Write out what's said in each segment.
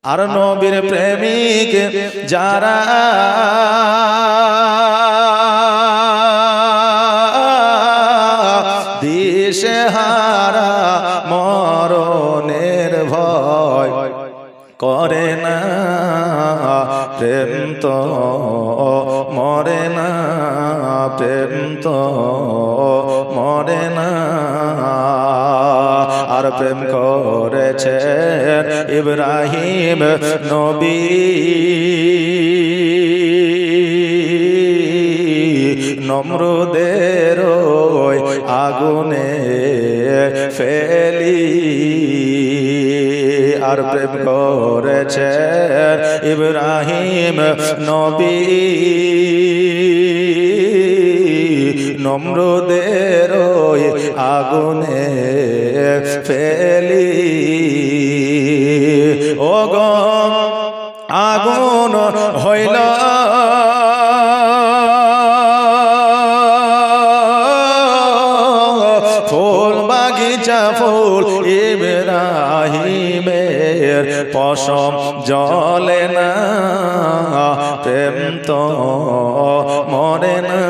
আর নবীর প্রেমিক যারা দিশেহারা মরণের ভয় করে না, প্রেম তো মরে না, প্রেম তো মরে না। আর প্রেম করেছেন ইব্রাহিম নবী, নমরুদের ওই আগুনে ফেলি। আর প্রেম করেছেন ইব্রাহিম নবী, নমরুদের ওই আগুনে ফেলি। ও গো আগুন হইল ফুল বাগিচা ফুল, ইব্রাহিমের পশম জ্বলে না, প্রেম তো মরে না।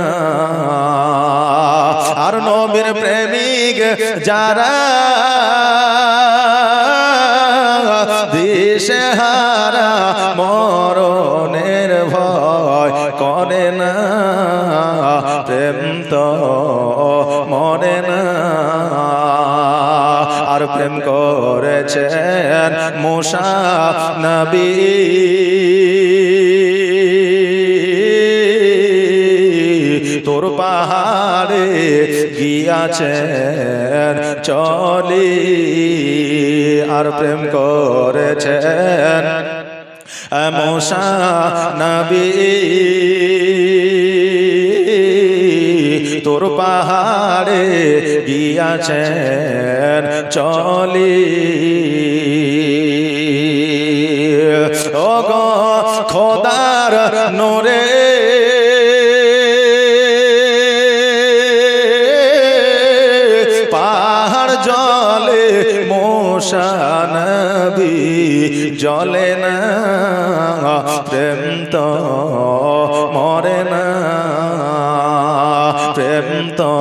আর নবীর প্রেমিক যারা দিশেহারা মরণের ভয় করে না, প্রেম তো মরে না। আর প্রেম করেছেন মুসা নবী, তোর পাহাড়ে গিয়াছেন চলি। আর প্রেম করেছেন মুসা নবী, তোর পাহাড়ে গিয়াছেন চলি। ও গো খোদার নূরে পাহাড় জলে, মুসা নবী জলে না, প্রেম তো মরে না, প্রেম তো